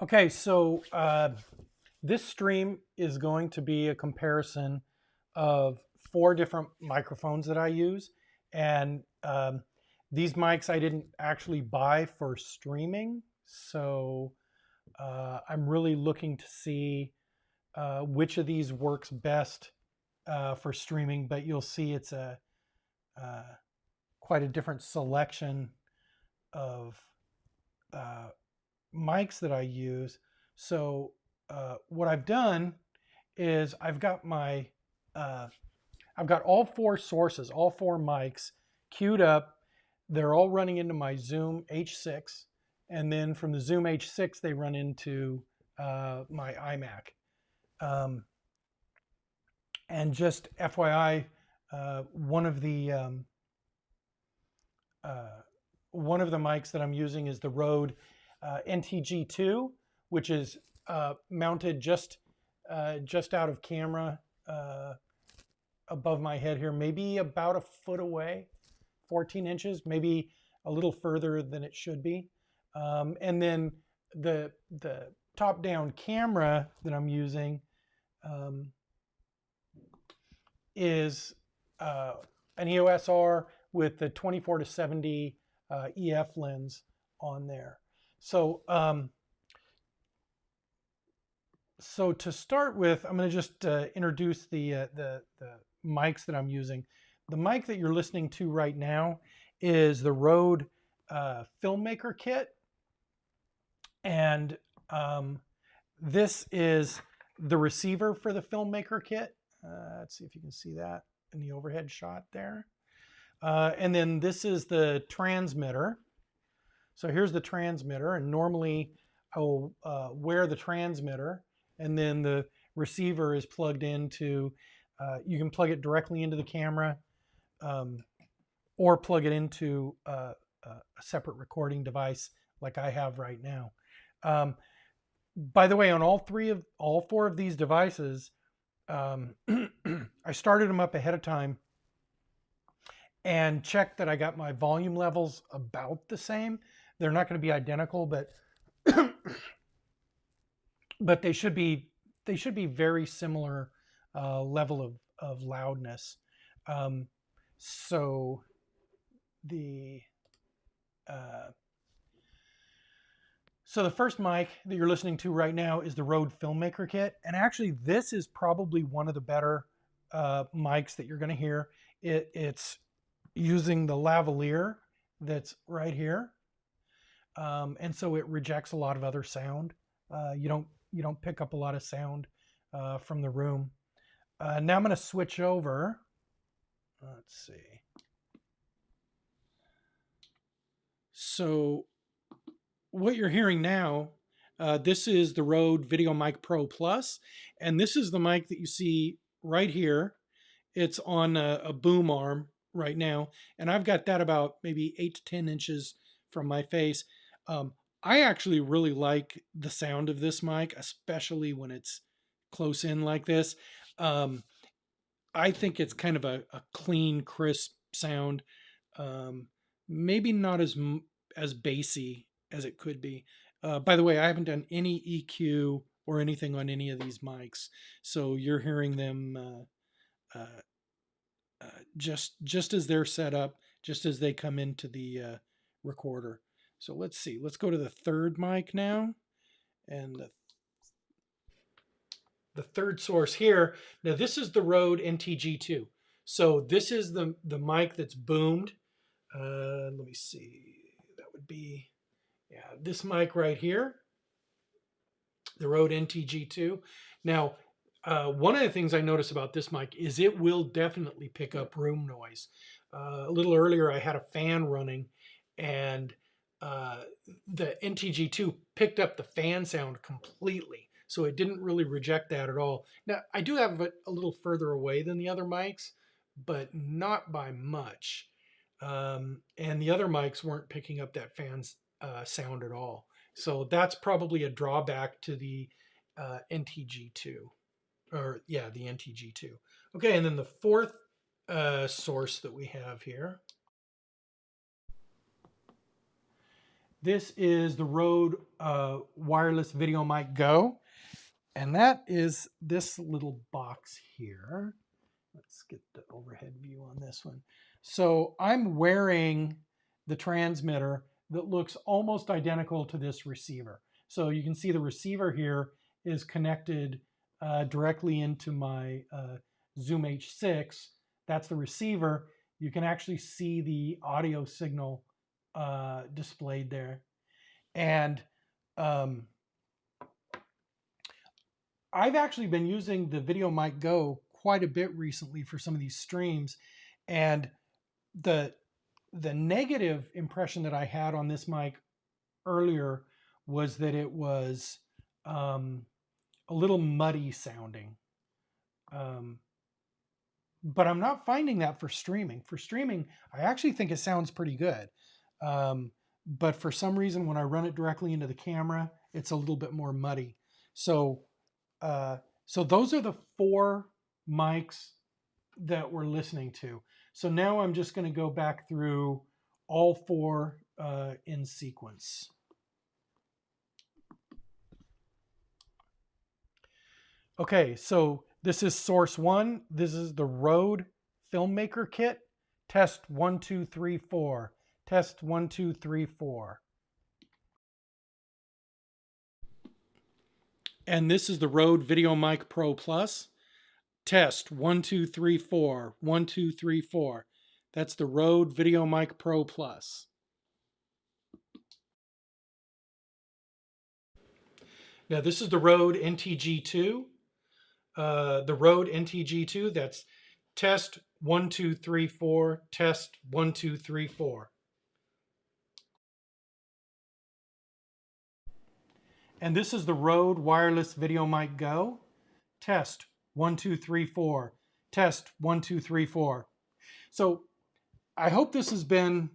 Okay, so this stream is going to be a comparison of 4 different microphones that I use. And these mics I didn't actually buy for streaming. So I'm really looking to see which of these works best for streaming. But you'll see it's a uh, quite a different selection of uh, mics that I use. So what I've done is uh, I've got all 4 sources, all 4 mics queued up. They're all running into my Zoom H6, and then from the Zoom H6 they run into my iMac. Um, and just FYI, uh, one of the um, uh, one of the mics that I'm using is the Rode NTG2, which is mounted just out of camera above my head here, maybe about a foot away, 14 inches, maybe a little further than it should be. And then the top-down camera that I'm using um, is an EOS R with the 24 to 70 EF lens on there. So so to start with, I'm going to just introduce the mics that I'm using. The mic that you're listening to right now is the Rode FilmMaker Kit, and this is the receiver for the FilmMaker Kit. Let's see if you can see that in the overhead shot there. And then this is the transmitter. So here's the transmitter, and normally I will wear the transmitter, and then the receiver is plugged into, you can plug it directly into the camera or plug it into a separate recording device like I have right now. By the way, on all 4 of these devices, I started them up ahead of time and checked that I got my volume levels about the same. They're not going to be identical, but but they should be very similar level of loudness. Um, so the uh, so the first mic that you're listening to right now is the Rode FilmMaker Kit, and actually this is probably one of the better mics that you're going to hear. It's using the lavalier that's right here, and so it rejects a lot of other sound. You don't pick up a lot of sound from the room. Now I'm going to switch over. Let's see. So what you're hearing now, this is the Rode VideoMic Pro Plus, and this is the mic that you see right here. It's on a boom arm right now, and I've got that about maybe 8 to 10 inches from my face. I actually really like the sound of this mic, especially when it's close in like this. I think it's kind of a clean, crisp sound. Um, Maybe not as bassy as it could be. By the way, I haven't done any EQ or anything on any of these mics, so you're hearing them just as they're set up, just as they come into the recorder. So let's see. Let's go to the third mic now, and the third source here. Now this is the Rode NTG2. So this is the mic that's boomed. Let me see. That would be, yeah, this mic right here, the Rode NTG2. Now, one of the things I notice about this mic is it will definitely pick up room noise. A little earlier, I had a fan running, and uh, the NTG2 picked up the fan sound completely. So it didn't really reject that at all. Now, I do have it a little further away than the other mics, but not by much. And the other mics weren't picking up that fan's sound at all. So that's probably a drawback to the NTG2, or yeah, the NTG2. Okay, and then the fourth source that we have here. This is the Rode Wireless VideoMic Go, and that is this little box here. Let's get the overhead view on this one. So I'm wearing the transmitter that looks almost identical to this receiver. So you can see the receiver here is connected directly into my Zoom H6. That's the receiver. You can actually see the audio signal displayed there. And I've actually been using the VideoMic Go quite a bit recently for some of these streams, and the negative impression that I had on this mic earlier was that it was a little muddy sounding. But I'm not finding that for streaming. For streaming, I actually think it sounds pretty good. But for some reason, when I run it directly into the camera, it's a little bit more muddy. So those are the 4 mics that we're listening to. So now I'm just going to go back through all 4 in sequence. Okay, so this is source 1. This is the Rode FilmMaker Kit. Test 1, 2, 3, 4. Test 1, 2, 3, 4. And this is the Rode VideoMic Pro Plus. Test 1, 2, 3, 4. 1, 2, 3, 4. That's the Rode VideoMic Pro Plus. Now this is the Rode NTG2. The Rode NTG2, that's test 1, 2, 3, 4. Test 1, 2, 3, 4. And this is the Rode Wireless VideoMic Go. Test 1, 2, 3, 4. Test 1, 2, 3, 4. So I hope this has been,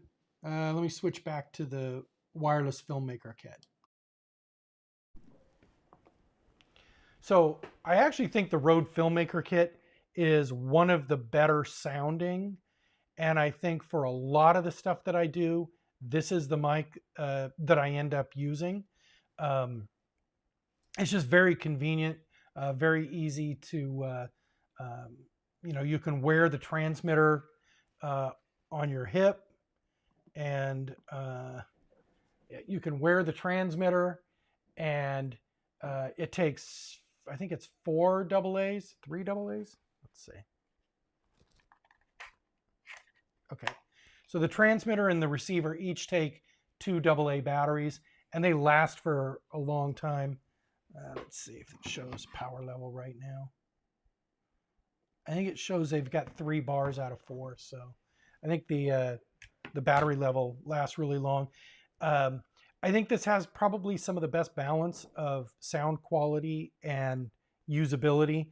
let me switch back to the Wireless FilmMaker Kit. So I actually think the Rode FilmMaker Kit is one of the better sounding. And I think for a lot of the stuff that I do, this is the mic that I end up using. It's just very convenient, very easy to, you can wear the transmitter on your hip, and you can wear the transmitter, and it takes, I think it's 4 AA's, 3 AA's. Let's see. Okay, so the transmitter and the receiver each take 2 AA batteries, and they last for a long time. Let's see if it shows power level right now. I think it shows they've got 3 bars out of 4, so I think the battery level lasts really long. I think this has probably some of the best balance of sound quality and usability.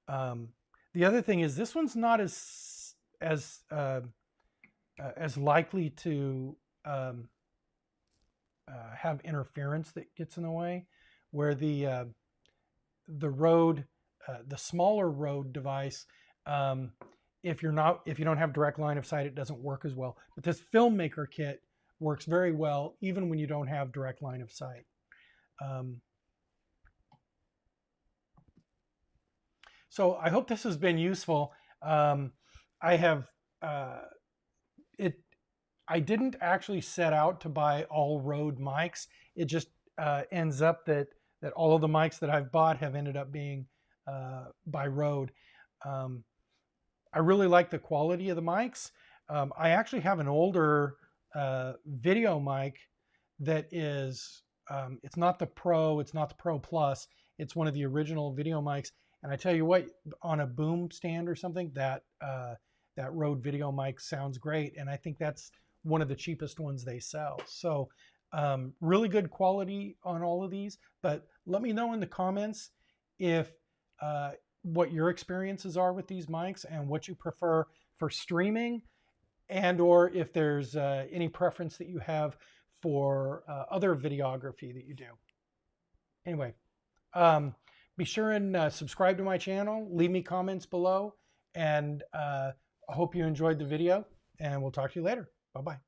The other thing is this one's not as likely to have interference that gets in the way, where the Rode, the smaller Rode device, if you don't have direct line of sight, it doesn't work as well. But this FilmMaker Kit works very well even when you don't have direct line of sight. So I hope this has been useful. I didn't actually set out to buy all Rode mics. It just ends up that all of the mics that I've bought have ended up being by Rode. I really like the quality of the mics. I actually have an older video mic that is, it's not the Pro, it's not the Pro Plus, it's one of the original video mics. And I tell you what, on a boom stand or something, that Rode video mic sounds great. And I think that's one of the cheapest ones they sell. So really good quality on all of these. But let me know in the comments if what your experiences are with these mics and what you prefer for streaming, and or if there's any preference that you have for other videography that you do. Anyway, be sure and subscribe to my channel, leave me comments below, and I hope you enjoyed the video, and we'll talk to you later. Bye-bye.